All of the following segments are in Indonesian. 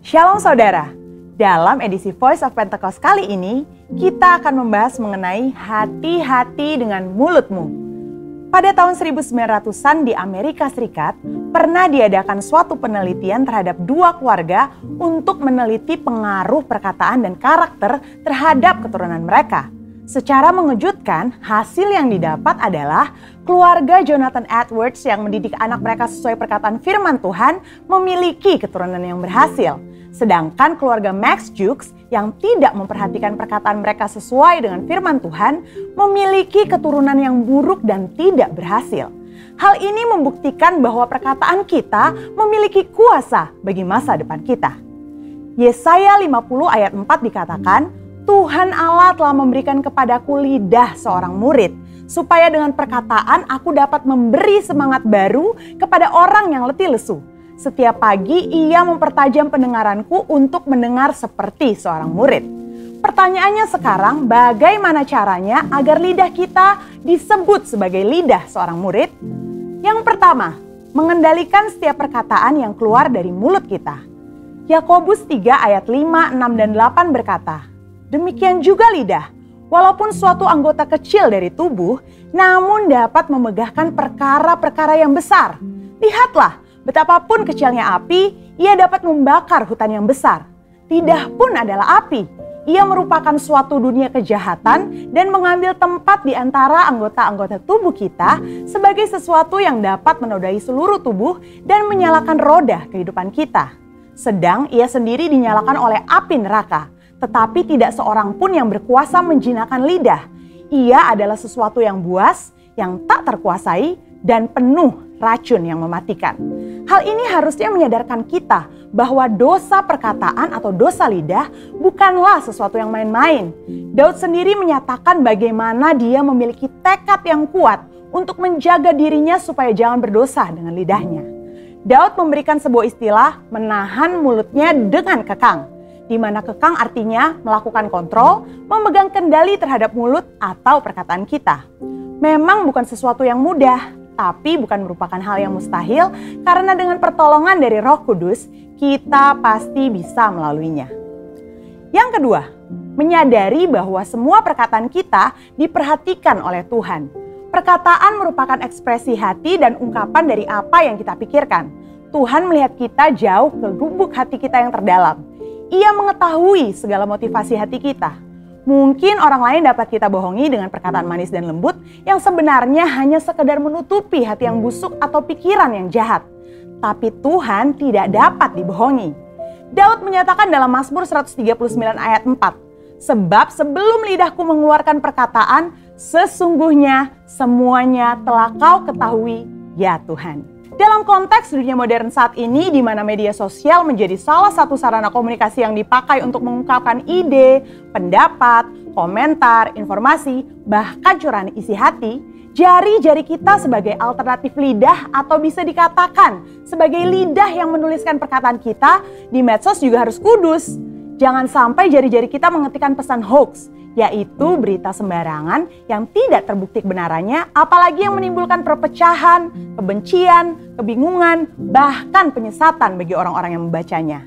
Shalom saudara, dalam edisi Voice of Pentecost kali ini, kita akan membahas mengenai hati-hati dengan mulutmu. Pada tahun 1900-an di Amerika Serikat, pernah diadakan suatu penelitian terhadap dua keluarga untuk meneliti pengaruh perkataan dan karakter terhadap keturunan mereka. Secara mengejutkan, hasil yang didapat adalah keluarga Jonathan Edwards yang mendidik anak mereka sesuai perkataan firman Tuhan memiliki keturunan yang berhasil. Sedangkan keluarga Max Jukes yang tidak memperhatikan perkataan mereka sesuai dengan firman Tuhan memiliki keturunan yang buruk dan tidak berhasil. Hal ini membuktikan bahwa perkataan kita memiliki kuasa bagi masa depan kita. Yesaya 50 ayat 4 dikatakan, Tuhan Allah telah memberikan kepadaku lidah seorang murid, supaya dengan perkataan aku dapat memberi semangat baru kepada orang yang letih lesu. Setiap pagi ia mempertajam pendengaranku untuk mendengar seperti seorang murid. Pertanyaannya sekarang, bagaimana caranya agar lidah kita disebut sebagai lidah seorang murid? Yang pertama, mengendalikan setiap perkataan yang keluar dari mulut kita. Yakobus 3 ayat 5, 6, dan 8 berkata, demikian juga lidah, walaupun suatu anggota kecil dari tubuh, namun dapat memegahkan perkara-perkara yang besar. Lihatlah, betapapun kecilnya api, ia dapat membakar hutan yang besar. Lidah pun adalah api. Ia merupakan suatu dunia kejahatan dan mengambil tempat di antara anggota-anggota tubuh kita sebagai sesuatu yang dapat menodai seluruh tubuh dan menyalakan roda kehidupan kita. Sedang ia sendiri dinyalakan oleh api neraka. Tetapi tidak seorang pun yang berkuasa menjinakkan lidah. Ia adalah sesuatu yang buas, yang tak terkuasai, dan penuh racun yang mematikan. Hal ini harusnya menyadarkan kita bahwa dosa perkataan atau dosa lidah bukanlah sesuatu yang main-main. Daud sendiri menyatakan bagaimana dia memiliki tekad yang kuat untuk menjaga dirinya supaya jangan berdosa dengan lidahnya. Daud memberikan sebuah istilah menahan mulutnya dengan kekang, di mana kekang artinya melakukan kontrol, memegang kendali terhadap mulut atau perkataan kita. Memang bukan sesuatu yang mudah, tapi bukan merupakan hal yang mustahil karena dengan pertolongan dari Roh Kudus, kita pasti bisa melaluinya. Yang kedua, menyadari bahwa semua perkataan kita diperhatikan oleh Tuhan. Perkataan merupakan ekspresi hati dan ungkapan dari apa yang kita pikirkan. Tuhan melihat kita jauh ke lubuk hati kita yang terdalam. Ia mengetahui segala motivasi hati kita. Mungkin orang lain dapat kita bohongi dengan perkataan manis dan lembut yang sebenarnya hanya sekedar menutupi hati yang busuk atau pikiran yang jahat. Tapi Tuhan tidak dapat dibohongi. Daud menyatakan dalam Mazmur 139 ayat 4, sebab sebelum lidahku mengeluarkan perkataan, sesungguhnya semuanya telah kau ketahui, ya Tuhan. Dalam konteks dunia modern saat ini di mana media sosial menjadi salah satu sarana komunikasi yang dipakai untuk mengungkapkan ide, pendapat, komentar, informasi, bahkan curahan isi hati, jari-jari kita sebagai alternatif lidah atau bisa dikatakan sebagai lidah yang menuliskan perkataan kita di medsos juga harus kudus. Jangan sampai jari-jari kita mengetikkan pesan hoax, yaitu berita sembarangan yang tidak terbukti kebenarannya, apalagi yang menimbulkan perpecahan, kebencian, kebingungan, bahkan penyesatan bagi orang-orang yang membacanya.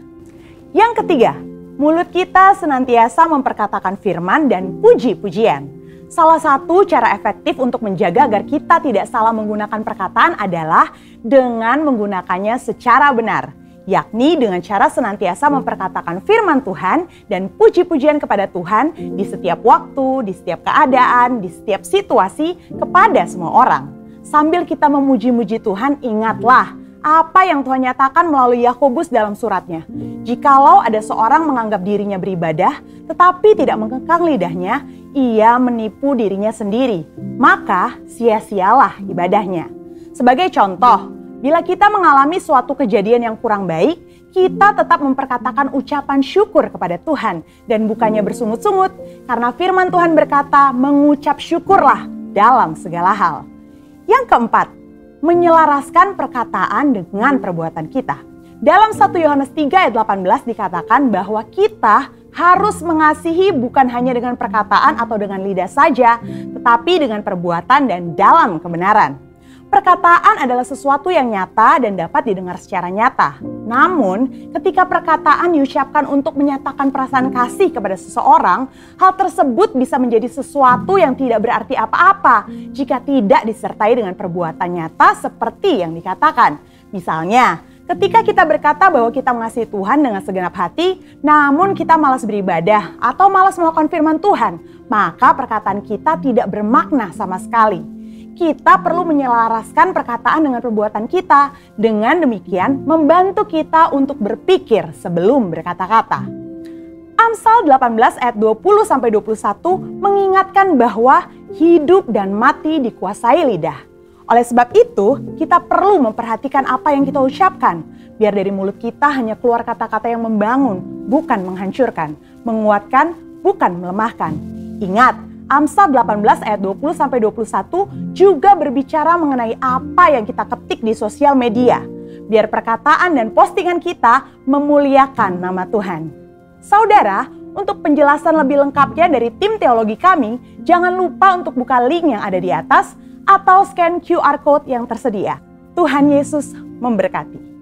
Yang ketiga, mulut kita senantiasa memperkatakan firman dan puji-pujian. Salah satu cara efektif untuk menjaga agar kita tidak salah menggunakan perkataan adalah dengan menggunakannya secara benar, yakni dengan cara senantiasa memperkatakan firman Tuhan dan puji-pujian kepada Tuhan di setiap waktu, di setiap keadaan, di setiap situasi kepada semua orang. Sambil kita memuji-muji Tuhan, ingatlah apa yang Tuhan nyatakan melalui Yakobus dalam suratnya. Jikalau ada seorang menganggap dirinya beribadah, tetapi tidak mengekang lidahnya, ia menipu dirinya sendiri, maka sia-sialah ibadahnya. Sebagai contoh, bila kita mengalami suatu kejadian yang kurang baik, kita tetap memperkatakan ucapan syukur kepada Tuhan dan bukannya bersungut-sungut, karena firman Tuhan berkata, mengucap syukurlah dalam segala hal. Yang keempat, menyelaraskan perkataan dengan perbuatan kita. Dalam 1 Yohanes 3 ayat 18 dikatakan bahwa kita harus mengasihi bukan hanya dengan perkataan atau dengan lidah saja, tetapi dengan perbuatan dan dalam kebenaran. Perkataan adalah sesuatu yang nyata dan dapat didengar secara nyata. Namun, ketika perkataan diucapkan untuk menyatakan perasaan kasih kepada seseorang, hal tersebut bisa menjadi sesuatu yang tidak berarti apa-apa jika tidak disertai dengan perbuatan nyata seperti yang dikatakan. Misalnya, ketika kita berkata bahwa kita mengasihi Tuhan dengan segenap hati, namun kita malas beribadah atau malas melakukan firman Tuhan, maka perkataan kita tidak bermakna sama sekali. Kita perlu menyelaraskan perkataan dengan perbuatan kita. Dengan demikian, membantu kita untuk berpikir sebelum berkata-kata. Amsal 18 ayat 20-21 mengingatkan bahwa hidup dan mati dikuasai lidah. Oleh sebab itu, kita perlu memperhatikan apa yang kita ucapkan. Biar dari mulut kita hanya keluar kata-kata yang membangun, bukan menghancurkan. Menguatkan, bukan melemahkan. Ingat, Amsal 18 ayat 20-21 juga berbicara mengenai apa yang kita ketik di sosial media. Biar perkataan dan postingan kita memuliakan nama Tuhan. Saudara, untuk penjelasan lebih lengkapnya dari tim teologi kami, jangan lupa untuk buka link yang ada di atas atau scan QR code yang tersedia. Tuhan Yesus memberkati.